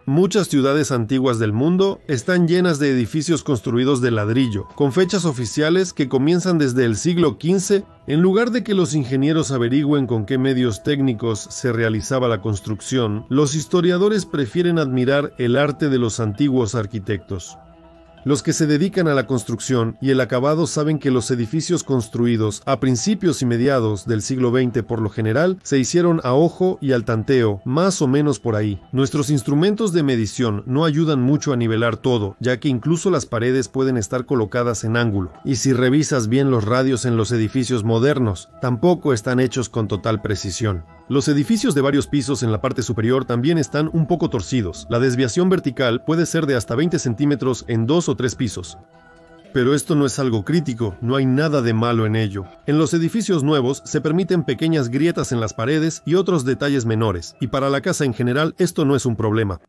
Muchas ciudades antiguas del mundo están llenas de edificios construidos de ladrillo, con fechas oficiales que comienzan desde el siglo XV. En lugar de que los ingenieros averigüen con qué medios técnicos se realizaba la construcción, los historiadores prefieren admirar el arte de los antiguos arquitectos. Los que se dedican a la construcción y el acabado saben que los edificios construidos a principios y mediados del siglo XX por lo general se hicieron a ojo y al tanteo, más o menos por ahí. Nuestros instrumentos de medición no ayudan mucho a nivelar todo, ya que incluso las paredes pueden estar colocadas en ángulo. Y si revisas bien los radios en los edificios modernos, tampoco están hechos con total precisión. Los edificios de varios pisos en la parte superior también están un poco torcidos. La desviación vertical puede ser de hasta 20 centímetros en 2 o 3 pisos. Pero esto no es algo crítico, no hay nada de malo en ello. En los edificios nuevos se permiten pequeñas grietas en las paredes y otros detalles menores, y para la casa en general esto no es un problema.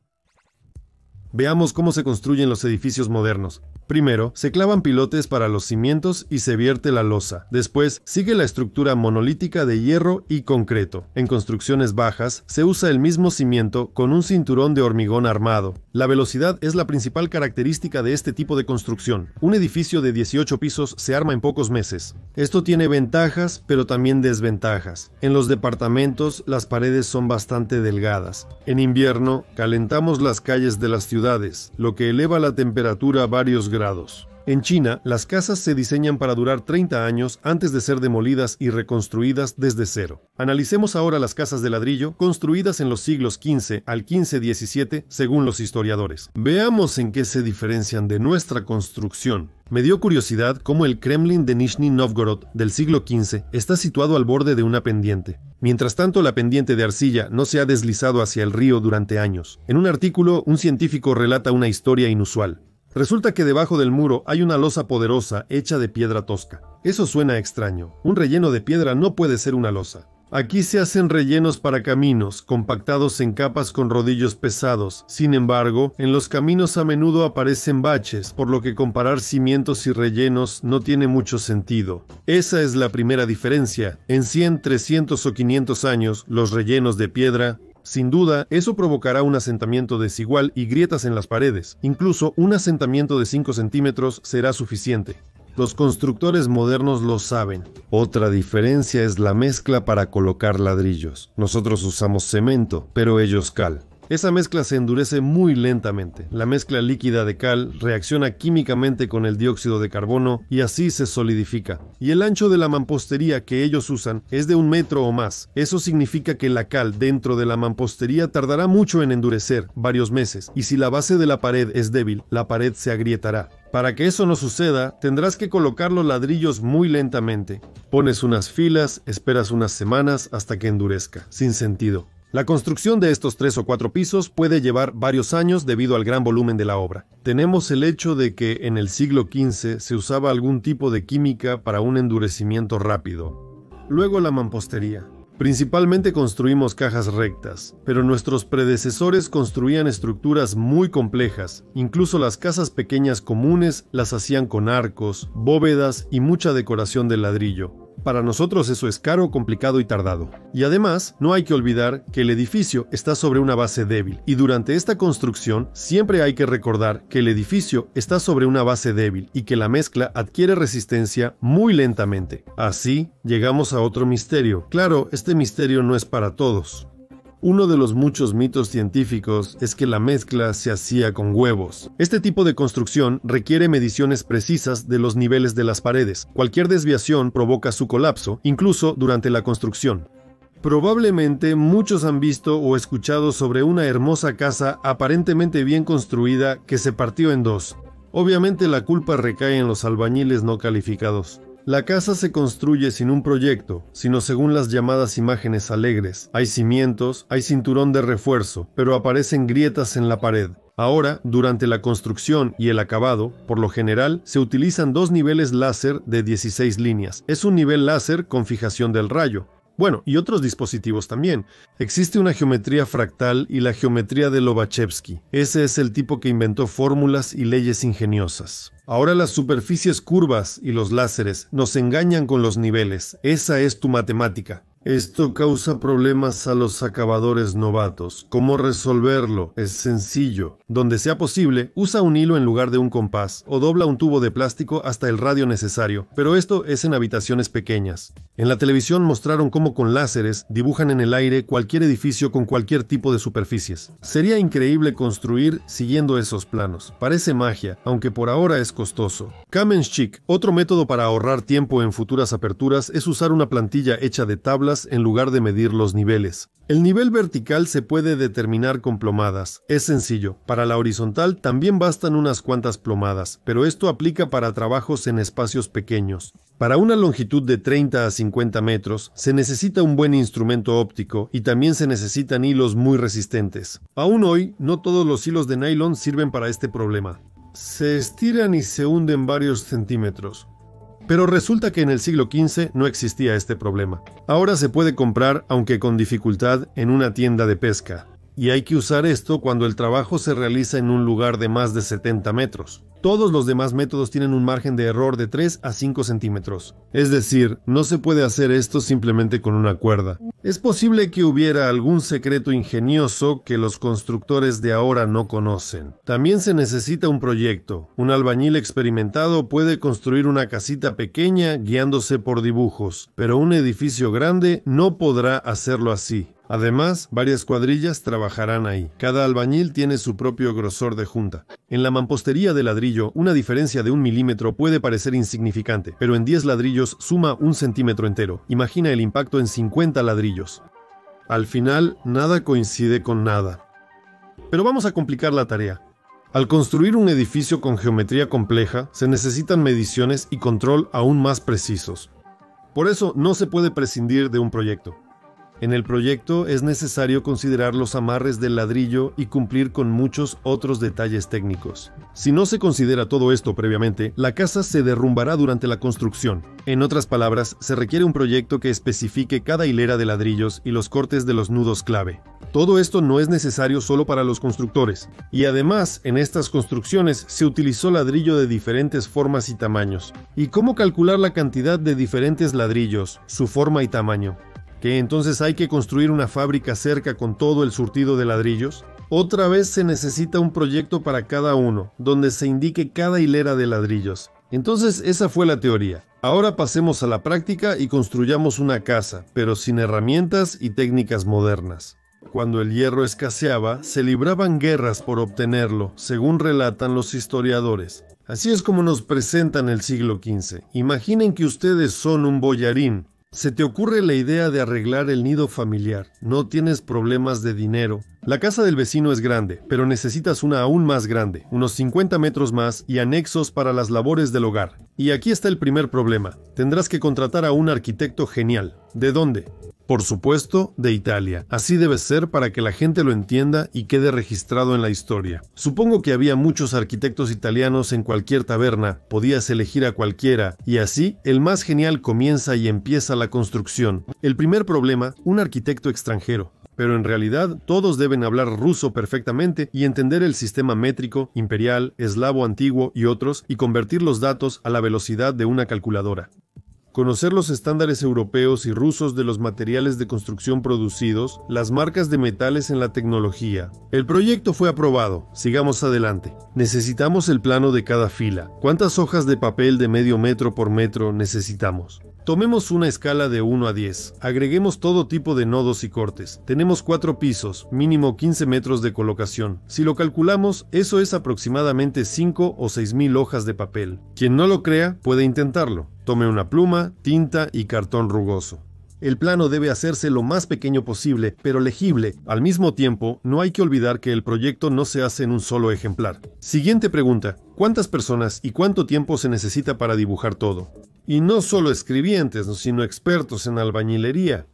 Veamos cómo se construyen los edificios modernos. Primero, se clavan pilotes para los cimientos y se vierte la losa. Después, sigue la estructura monolítica de hierro y concreto. En construcciones bajas, se usa el mismo cimiento con un cinturón de hormigón armado. La velocidad es la principal característica de este tipo de construcción. Un edificio de 18 pisos se arma en pocos meses. Esto tiene ventajas, pero también desventajas. En los departamentos, las paredes son bastante delgadas. En invierno, calentamos las calles de las ciudades, lo que eleva la temperatura a varios grados. En China, las casas se diseñan para durar 30 años antes de ser demolidas y reconstruidas desde cero. Analicemos ahora las casas de ladrillo construidas en los siglos XV al XV-XVII según los historiadores. Veamos en qué se diferencian de nuestra construcción. Me dio curiosidad cómo el Kremlin de Nizhny Novgorod del siglo XV está situado al borde de una pendiente. Mientras tanto, la pendiente de arcilla no se ha deslizado hacia el río durante años. En un artículo, un científico relata una historia inusual. Resulta que debajo del muro hay una losa poderosa hecha de piedra tosca. Eso suena extraño. Un relleno de piedra no puede ser una losa. Aquí se hacen rellenos para caminos, compactados en capas con rodillos pesados. Sin embargo, en los caminos a menudo aparecen baches, por lo que comparar cimientos y rellenos no tiene mucho sentido. Esa es la primera diferencia. En 100, 300 o 500 años, los rellenos de piedra... Sin duda, eso provocará un asentamiento desigual y grietas en las paredes. Incluso un asentamiento de 5 centímetros será suficiente. Los constructores modernos lo saben. Otra diferencia es la mezcla para colocar ladrillos. Nosotros usamos cemento, pero ellos cal. Esa mezcla se endurece muy lentamente. La mezcla líquida de cal reacciona químicamente con el dióxido de carbono y así se solidifica. Y el ancho de la mampostería que ellos usan es de 1 metro o más. Eso significa que la cal dentro de la mampostería tardará mucho en endurecer, varios meses, y si la base de la pared es débil, la pared se agrietará. Para que eso no suceda, tendrás que colocar los ladrillos muy lentamente. Pones unas filas, esperas unas semanas hasta que endurezca. Sin sentido. La construcción de estos 3 o 4 pisos puede llevar varios años debido al gran volumen de la obra. Tenemos el hecho de que en el siglo XV se usaba algún tipo de química para un endurecimiento rápido. Luego la mampostería. Principalmente construimos cajas rectas, pero nuestros predecesores construían estructuras muy complejas. Incluso las casas pequeñas comunes las hacían con arcos, bóvedas y mucha decoración de ladrillo. Para nosotros eso es caro, complicado y tardado. Y además, no hay que olvidar que el edificio está sobre una base débil, y durante esta construcción siempre hay que recordar que el edificio está sobre una base débil y que la mezcla adquiere resistencia muy lentamente. Así, llegamos a otro misterio. Claro, este misterio no es para todos. Uno de los muchos mitos científicos es que la mezcla se hacía con huevos. Este tipo de construcción requiere mediciones precisas de los niveles de las paredes. Cualquier desviación provoca su colapso, incluso durante la construcción. Probablemente muchos han visto o escuchado sobre una hermosa casa aparentemente bien construida que se partió en dos. Obviamente la culpa recae en los albañiles no calificados. La casa se construye sin un proyecto, sino según las llamadas imágenes alegres. Hay cimientos, hay cinturón de refuerzo, pero aparecen grietas en la pared. Ahora, durante la construcción y el acabado, por lo general, se utilizan 2 niveles láser de 16 líneas. Es un nivel láser con fijación del rayo. Bueno, y otros dispositivos también. Existe una geometría fractal y la geometría de Lobachevsky. Ese es el tipo que inventó fórmulas y leyes ingeniosas. Ahora las superficies curvas y los láseres nos engañan con los niveles. Esa es tu matemática. Esto causa problemas a los acabadores novatos. ¿Cómo resolverlo? Es sencillo. Donde sea posible, usa un hilo en lugar de un compás o dobla un tubo de plástico hasta el radio necesario, pero esto es en habitaciones pequeñas. En la televisión mostraron cómo con láseres dibujan en el aire cualquier edificio con cualquier tipo de superficies. Sería increíble construir siguiendo esos planos. Parece magia, aunque por ahora es costoso. Kamenschik, otro método para ahorrar tiempo en futuras aperturas, es usar una plantilla hecha de tablas en lugar de medir los niveles. El nivel vertical se puede determinar con plomadas. Es sencillo. Para la horizontal también bastan unas cuantas plomadas, pero esto aplica para trabajos en espacios pequeños. Para una longitud de 30 a 50 metros, se necesita un buen instrumento óptico y también se necesitan hilos muy resistentes. Aún hoy, no todos los hilos de nylon sirven para este problema. Se estiran y se hunden varios centímetros. Pero resulta que en el siglo XV no existía este problema. Ahora se puede comprar, aunque con dificultad, en una tienda de pesca. Y hay que usar esto cuando el trabajo se realiza en un lugar de más de 70 metros. Todos los demás métodos tienen un margen de error de 3 a 5 centímetros. Es decir, no se puede hacer esto simplemente con una cuerda. Es posible que hubiera algún secreto ingenioso que los constructores de ahora no conocen. También se necesita un proyecto. Un albañil experimentado puede construir una casita pequeña guiándose por dibujos, pero un edificio grande no podrá hacerlo así. Además, varias cuadrillas trabajarán ahí. Cada albañil tiene su propio grosor de junta. En la mampostería de ladrillo, una diferencia de 1 milímetro puede parecer insignificante, pero en 10 ladrillos suma 1 centímetro entero. Imagina el impacto en 50 ladrillos. Al final, nada coincide con nada. Pero vamos a complicar la tarea. Al construir un edificio con geometría compleja, se necesitan mediciones y control aún más precisos. Por eso, no se puede prescindir de un proyecto. En el proyecto es necesario considerar los amarres del ladrillo y cumplir con muchos otros detalles técnicos. Si no se considera todo esto previamente, la casa se derrumbará durante la construcción. En otras palabras, se requiere un proyecto que especifique cada hilera de ladrillos y los cortes de los nudos clave. Todo esto no es necesario solo para los constructores. Y además, en estas construcciones se utilizó ladrillo de diferentes formas y tamaños. ¿Y cómo calcular la cantidad de diferentes ladrillos, su forma y tamaño? ¿Que entonces hay que construir una fábrica cerca con todo el surtido de ladrillos? Otra vez se necesita un proyecto para cada uno, donde se indique cada hilera de ladrillos. Entonces esa fue la teoría. Ahora pasemos a la práctica y construyamos una casa, pero sin herramientas y técnicas modernas. Cuando el hierro escaseaba, se libraban guerras por obtenerlo, según relatan los historiadores. Así es como nos presentan el siglo XV. Imaginen que ustedes son un boyarín. Se te ocurre la idea de arreglar el nido familiar. No tienes problemas de dinero. La casa del vecino es grande, pero necesitas una aún más grande, unos 50 metros más y anexos para las labores del hogar. Y aquí está el primer problema. Tendrás que contratar a un arquitecto genial. ¿De dónde? Por supuesto, de Italia. Así debe ser para que la gente lo entienda y quede registrado en la historia. Supongo que había muchos arquitectos italianos en cualquier taberna, podías elegir a cualquiera, y así el más genial comienza y empieza la construcción. El primer problema, un arquitecto extranjero. Pero en realidad todos deben hablar ruso perfectamente y entender el sistema métrico, imperial, eslavo antiguo y otros, y convertir los datos a la velocidad de una calculadora. Conocer los estándares europeos y rusos de los materiales de construcción producidos, las marcas de metales en la tecnología. El proyecto fue aprobado. Sigamos adelante. Necesitamos el plano de cada fila. ¿Cuántas hojas de papel de medio metro por metro necesitamos? Tomemos una escala de 1 a 10. Agreguemos todo tipo de nodos y cortes. Tenemos 4 pisos, mínimo 15 metros de colocación. Si lo calculamos, eso es aproximadamente 5 o 6,000 hojas de papel. Quien no lo crea, puede intentarlo. Tome una pluma, tinta y cartón rugoso. El plano debe hacerse lo más pequeño posible, pero legible. Al mismo tiempo, no hay que olvidar que el proyecto no se hace en un solo ejemplar. Siguiente pregunta. ¿Cuántas personas y cuánto tiempo se necesita para dibujar todo? Y no solo escribientes, sino expertos en albañilería.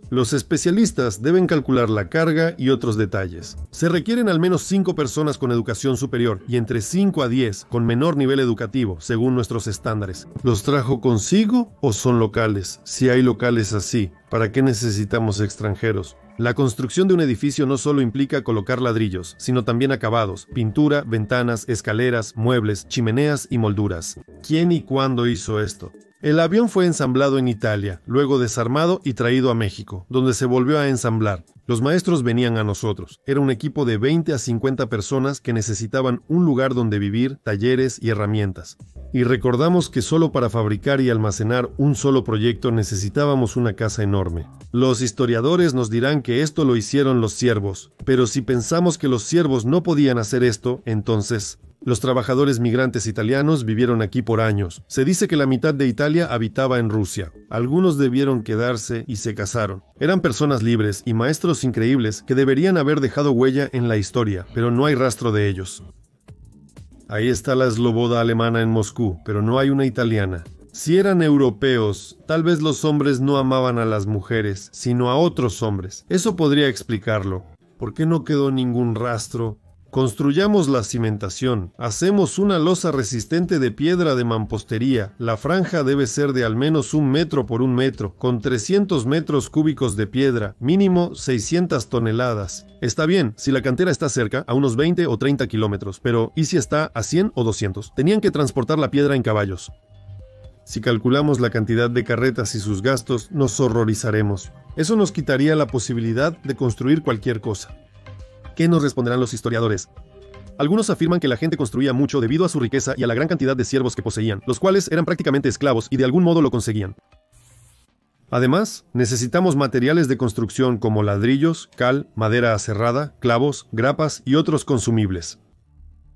Los especialistas deben calcular la carga y otros detalles. Se requieren al menos 5 personas con educación superior y entre 5 a 10 con menor nivel educativo, según nuestros estándares. ¿Los trajo consigo o son locales? Si hay locales así, ¿para qué necesitamos extranjeros? La construcción de un edificio no solo implica colocar ladrillos, sino también acabados, pintura, ventanas, escaleras, muebles, chimeneas y molduras. ¿Quién y cuándo hizo esto? El avión fue ensamblado en Italia, luego desarmado y traído a México, donde se volvió a ensamblar. Los maestros venían a nosotros. Era un equipo de 20 a 50 personas que necesitaban un lugar donde vivir, talleres y herramientas. Y recordamos que solo para fabricar y almacenar un solo proyecto necesitábamos una casa enorme. Los historiadores nos dirán que esto lo hicieron los siervos, pero si pensamos que los siervos no podían hacer esto, entonces los trabajadores migrantes italianos vivieron aquí por años. Se dice que la mitad de Italia habitaba en Rusia. Algunos debieron quedarse y se casaron. Eran personas libres y maestros increíbles que deberían haber dejado huella en la historia, pero no hay rastro de ellos. Ahí está la Sloboda alemana en Moscú, pero no hay una italiana. Si eran europeos, tal vez los hombres no amaban a las mujeres, sino a otros hombres. Eso podría explicarlo. ¿Por qué no quedó ningún rastro? Construyamos la cimentación. Hacemos una losa resistente de piedra de mampostería. La franja debe ser de al menos 1 metro por 1 metro, con 300 metros cúbicos de piedra, mínimo 600 toneladas. Está bien, si la cantera está cerca, a unos 20 o 30 kilómetros, pero ¿y si está a 100 o 200? Tenían que transportar la piedra en caballos. Si calculamos la cantidad de carretas y sus gastos, nos horrorizaremos. Eso nos quitaría la posibilidad de construir cualquier cosa. ¿Qué nos responderán los historiadores? Algunos afirman que la gente construía mucho debido a su riqueza y a la gran cantidad de siervos que poseían, los cuales eran prácticamente esclavos y de algún modo lo conseguían. Además, necesitamos materiales de construcción como ladrillos, cal, madera aserrada, clavos, grapas y otros consumibles.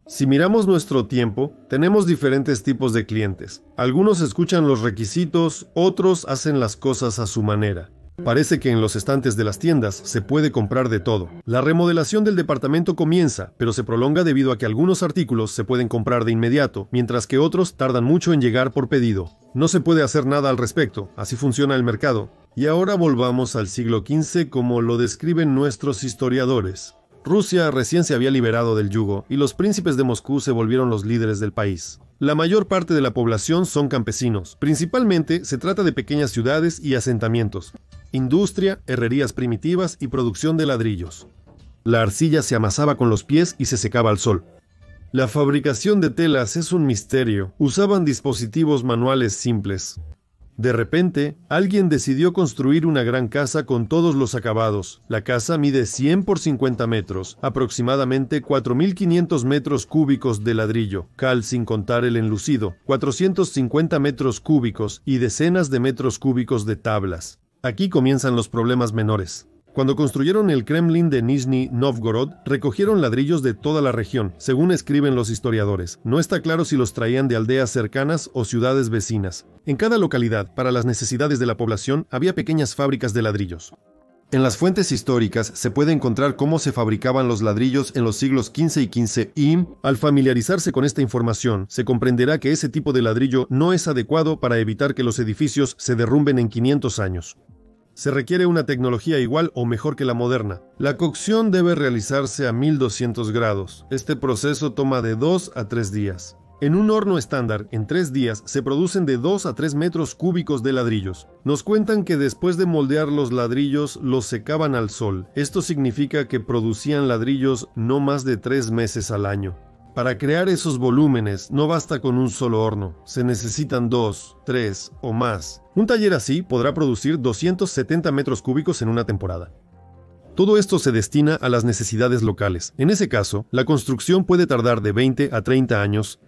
Si miramos nuestro tiempo, tenemos diferentes tipos de clientes. Algunos escuchan los requisitos, otros hacen las cosas a su manera. Parece que en los estantes de las tiendas se puede comprar de todo. La remodelación del departamento comienza, pero se prolonga debido a que algunos artículos se pueden comprar de inmediato, mientras que otros tardan mucho en llegar por pedido. No se puede hacer nada al respecto, así funciona el mercado. Y ahora volvamos al siglo XV como lo describen nuestros historiadores. Rusia recién se había liberado del yugo y los príncipes de Moscú se volvieron los líderes del país. La mayor parte de la población son campesinos. Principalmente se trata de pequeñas ciudades y asentamientos. Industria, herrerías primitivas y producción de ladrillos. La arcilla se amasaba con los pies y se secaba al sol. La fabricación de telas es un misterio. Usaban dispositivos manuales simples. De repente, alguien decidió construir una gran casa con todos los acabados. La casa mide 100 por 50 metros, aproximadamente 4.500 metros cúbicos de ladrillo, cal sin contar el enlucido, 450 metros cúbicos y decenas de metros cúbicos de tablas. Aquí comienzan los problemas menores. Cuando construyeron el Kremlin de Nizhny Novgorod, recogieron ladrillos de toda la región, según escriben los historiadores. No está claro si los traían de aldeas cercanas o ciudades vecinas. En cada localidad, para las necesidades de la población, había pequeñas fábricas de ladrillos. En las fuentes históricas se puede encontrar cómo se fabricaban los ladrillos en los siglos XV y XV y, al familiarizarse con esta información, se comprenderá que ese tipo de ladrillo no es adecuado para evitar que los edificios se derrumben en 500 años. Se requiere una tecnología igual o mejor que la moderna. La cocción debe realizarse a 1200 grados. Este proceso toma de 2 a 3 días. En un horno estándar, en 3 días, se producen de 2 a 3 metros cúbicos de ladrillos. Nos cuentan que después de moldear los ladrillos, los secaban al sol. Esto significa que producían ladrillos no más de 3 meses al año. Para crear esos volúmenes no basta con un solo horno, se necesitan 2, 3 o más. Un taller así podrá producir 270 metros cúbicos en una temporada. Todo esto se destina a las necesidades locales. En ese caso, la construcción puede tardar de 20 a 30 años.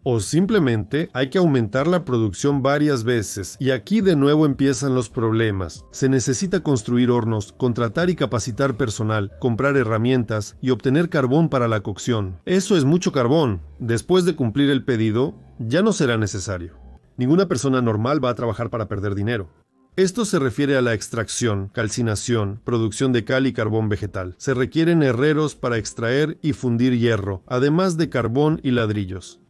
O simplemente hay que aumentar la producción varias veces, y aquí de nuevo empiezan los problemas. Se necesita construir hornos, contratar y capacitar personal, comprar herramientas y obtener carbón para la cocción. Eso es mucho carbón. Después de cumplir el pedido, ya no será necesario. Ninguna persona normal va a trabajar para perder dinero. Esto se refiere a la extracción, calcinación, producción de cal y carbón vegetal. Se requieren herreros para extraer y fundir hierro, además de carbón y ladrillos.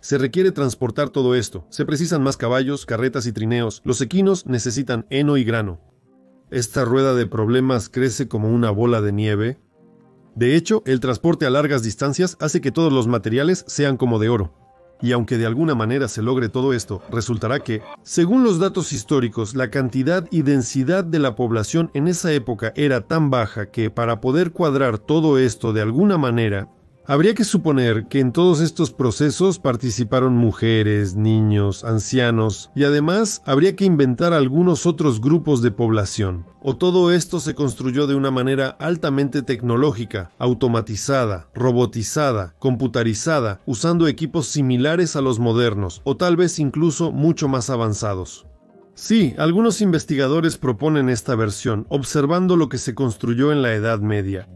Se requiere transportar todo esto. Se precisan más caballos, carretas y trineos. Los equinos necesitan heno y grano. Esta rueda de problemas crece como una bola de nieve. De hecho, el transporte a largas distancias hace que todos los materiales sean como de oro. Y aunque de alguna manera se logre todo esto, resultará que, según los datos históricos, la cantidad y densidad de la población en esa época era tan baja que para poder cuadrar todo esto de alguna manera, habría que suponer que en todos estos procesos participaron mujeres, niños, ancianos, y además habría que inventar algunos otros grupos de población. O todo esto se construyó de una manera altamente tecnológica, automatizada, robotizada, computarizada, usando equipos similares a los modernos, o tal vez incluso mucho más avanzados. Sí, algunos investigadores proponen esta versión, observando lo que se construyó en la Edad Media.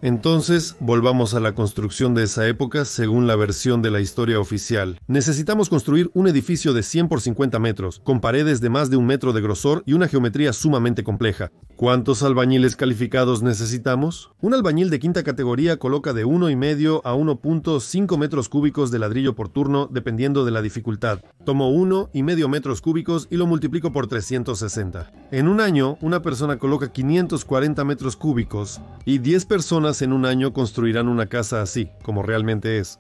Entonces, volvamos a la construcción de esa época según la versión de la historia oficial. Necesitamos construir un edificio de 100 por 50 metros, con paredes de más de 1 metro de grosor y una geometría sumamente compleja. ¿Cuántos albañiles calificados necesitamos? Un albañil de quinta categoría coloca de 1,5 a 1,5 metros cúbicos de ladrillo por turno, dependiendo de la dificultad. Tomo 1,5 metros cúbicos y lo multiplico por 360. En un año, una persona coloca 540 metros cúbicos y 10 personas en un año construirán una casa así, como realmente es.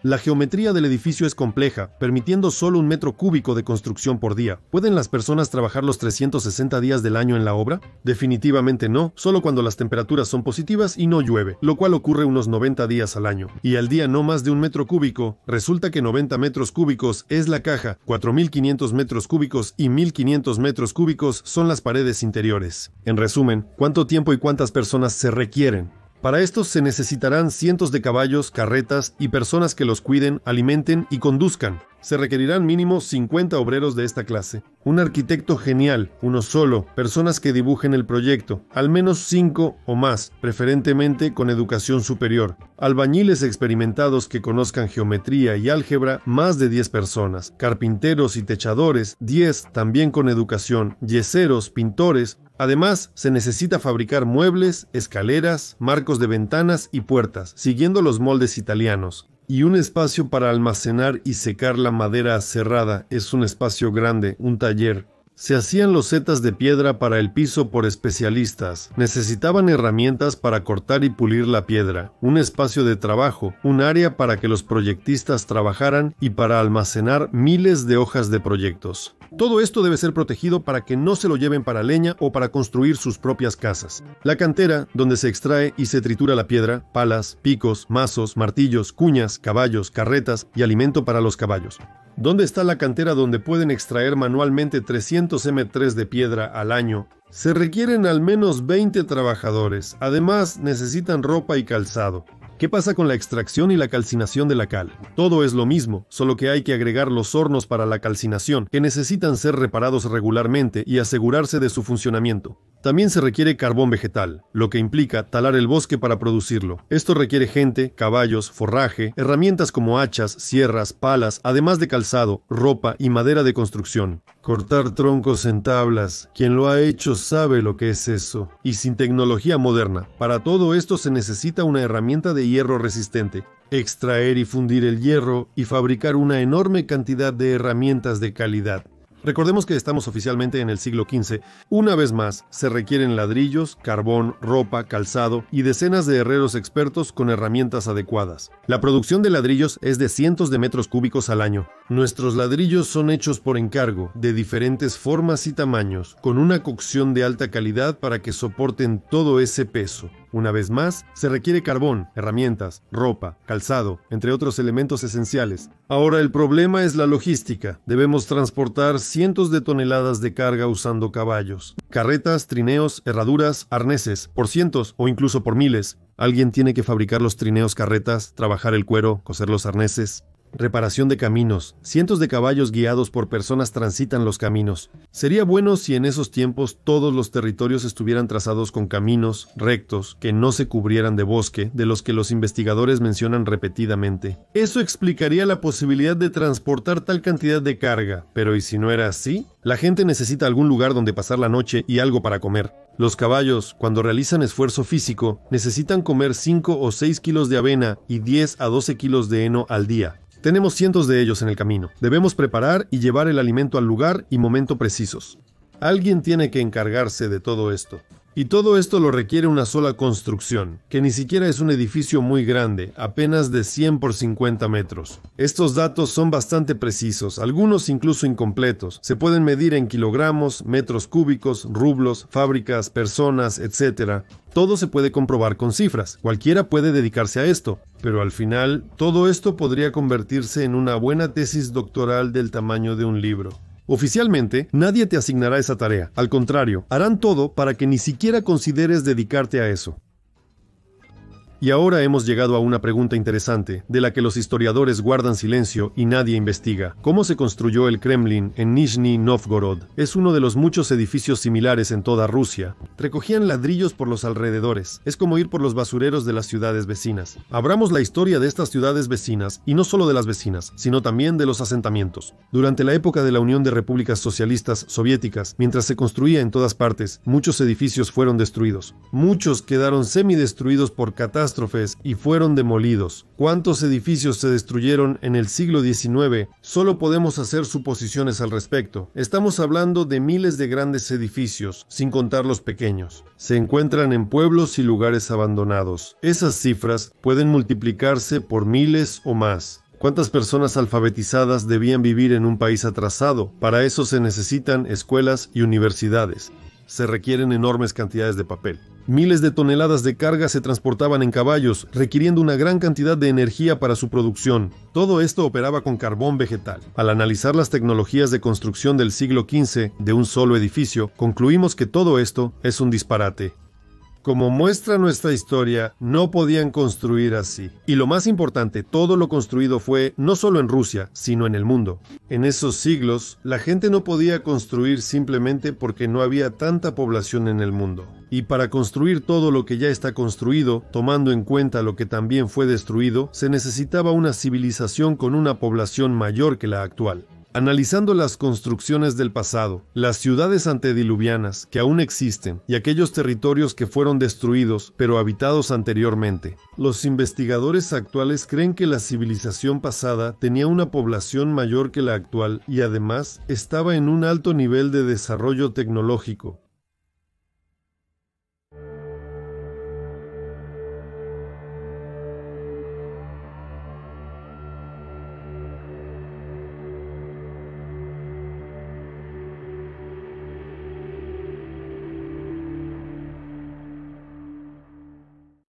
La geometría del edificio es compleja, permitiendo solo 1 metro cúbico de construcción por día. ¿Pueden las personas trabajar los 360 días del año en la obra? Definitivamente no, solo cuando las temperaturas son positivas y no llueve, lo cual ocurre unos 90 días al año. Y al día no más de 1 metro cúbico, resulta que 90 metros cúbicos es la caja, 4.500 metros cúbicos y 1.500 metros cúbicos son las paredes interiores. En resumen, ¿cuánto tiempo y cuántas personas se requieren? Para esto se necesitarán cientos de caballos, carretas y personas que los cuiden, alimenten y conduzcan. Se requerirán mínimo 50 obreros de esta clase. Un arquitecto genial, uno solo, personas que dibujen el proyecto, al menos 5 o más, preferentemente con educación superior. Albañiles experimentados que conozcan geometría y álgebra, más de 10 personas. Carpinteros y techadores, 10 también con educación. Yeseros, pintores. Además, se necesita fabricar muebles, escaleras, marcos de ventanas y puertas, siguiendo los moldes italianos. Y un espacio para almacenar y secar la madera aserrada es un espacio grande, un taller. Se hacían losetas de piedra para el piso por especialistas. Necesitaban herramientas para cortar y pulir la piedra, un espacio de trabajo, un área para que los proyectistas trabajaran y para almacenar miles de hojas de proyectos. Todo esto debe ser protegido para que no se lo lleven para leña o para construir sus propias casas. La cantera, donde se extrae y se tritura la piedra, palas, picos, mazos, martillos, cuñas, caballos, carretas y alimento para los caballos. ¿Dónde está la cantera donde pueden extraer manualmente 300 m3 de piedra al año? Se requieren al menos 20 trabajadores. Además, necesitan ropa y calzado. ¿Qué pasa con la extracción y la calcinación de la cal? Todo es lo mismo, solo que hay que agregar los hornos para la calcinación, que necesitan ser reparados regularmente y asegurarse de su funcionamiento. También se requiere carbón vegetal, lo que implica talar el bosque para producirlo. Esto requiere gente, caballos, forraje, herramientas como hachas, sierras, palas, además de calzado, ropa y madera de construcción. Cortar troncos en tablas. Quien lo ha hecho sabe lo que es eso. Y sin tecnología moderna. Para todo esto se necesita una herramienta de hierro resistente. Extraer y fundir el hierro y fabricar una enorme cantidad de herramientas de calidad. Recordemos que estamos oficialmente en el siglo XV. Una vez más, se requieren ladrillos, carbón, ropa, calzado y decenas de herreros expertos con herramientas adecuadas. La producción de ladrillos es de cientos de metros cúbicos al año. Nuestros ladrillos son hechos por encargo, de diferentes formas y tamaños, con una cocción de alta calidad para que soporten todo ese peso. Una vez más, se requiere carbón, herramientas, ropa, calzado, entre otros elementos esenciales. Ahora el problema es la logística. Debemos transportar cientos de toneladas de carga usando caballos. Carretas, trineos, herraduras, arneses, por cientos o incluso por miles. Alguien tiene que fabricar los trineos, carretas, trabajar el cuero, coser los arneses. Reparación de caminos. Cientos de caballos guiados por personas transitan los caminos. Sería bueno si en esos tiempos todos los territorios estuvieran trazados con caminos rectos, que no se cubrieran de bosque, de los que los investigadores mencionan repetidamente. Eso explicaría la posibilidad de transportar tal cantidad de carga. Pero ¿y si no era así? La gente necesita algún lugar donde pasar la noche y algo para comer. Los caballos, cuando realizan esfuerzo físico, necesitan comer 5 o 6 kilos de avena y 10 a 12 kilos de heno al día. Tenemos cientos de ellos en el camino. Debemos preparar y llevar el alimento al lugar y momento precisos. Alguien tiene que encargarse de todo esto. Y todo esto lo requiere una sola construcción, que ni siquiera es un edificio muy grande, apenas de 100 por 50 metros. Estos datos son bastante precisos, algunos incluso incompletos. Se pueden medir en kilogramos, metros cúbicos, rublos, fábricas, personas, etc. Todo se puede comprobar con cifras. Cualquiera puede dedicarse a esto, pero al final, todo esto podría convertirse en una buena tesis doctoral del tamaño de un libro. Oficialmente, nadie te asignará esa tarea. Al contrario, harán todo para que ni siquiera consideres dedicarte a eso. Y ahora hemos llegado a una pregunta interesante, de la que los historiadores guardan silencio y nadie investiga. ¿Cómo se construyó el Kremlin en Nizhny Novgorod? Es uno de los muchos edificios similares en toda Rusia. Recogían ladrillos por los alrededores. Es como ir por los basureros de las ciudades vecinas. Abramos la historia de estas ciudades vecinas, y no solo de las vecinas, sino también de los asentamientos. Durante la época de la Unión de Repúblicas Socialistas Soviéticas, mientras se construía en todas partes, muchos edificios fueron destruidos. Muchos quedaron semidestruidos por catástrofes y fueron demolidos. ¿Cuántos edificios se destruyeron en el siglo XIX? Solo podemos hacer suposiciones al respecto. Estamos hablando de miles de grandes edificios, sin contar los pequeños. Se encuentran en pueblos y lugares abandonados. Esas cifras pueden multiplicarse por miles o más. ¿Cuántas personas alfabetizadas debían vivir en un país atrasado? Para eso se necesitan escuelas y universidades. Se requieren enormes cantidades de papel. Miles de toneladas de carga se transportaban en caballos, requiriendo una gran cantidad de energía para su producción. Todo esto operaba con carbón vegetal. Al analizar las tecnologías de construcción del siglo XV de un solo edificio, concluimos que todo esto es un disparate. Como muestra nuestra historia, no podían construir así. Y lo más importante, todo lo construido fue no solo en Rusia, sino en el mundo. En esos siglos, la gente no podía construir simplemente porque no había tanta población en el mundo. Y para construir todo lo que ya está construido, tomando en cuenta lo que también fue destruido, se necesitaba una civilización con una población mayor que la actual. Analizando las construcciones del pasado, las ciudades antediluvianas que aún existen y aquellos territorios que fueron destruidos pero habitados anteriormente, los investigadores actuales creen que la civilización pasada tenía una población mayor que la actual y además estaba en un alto nivel de desarrollo tecnológico.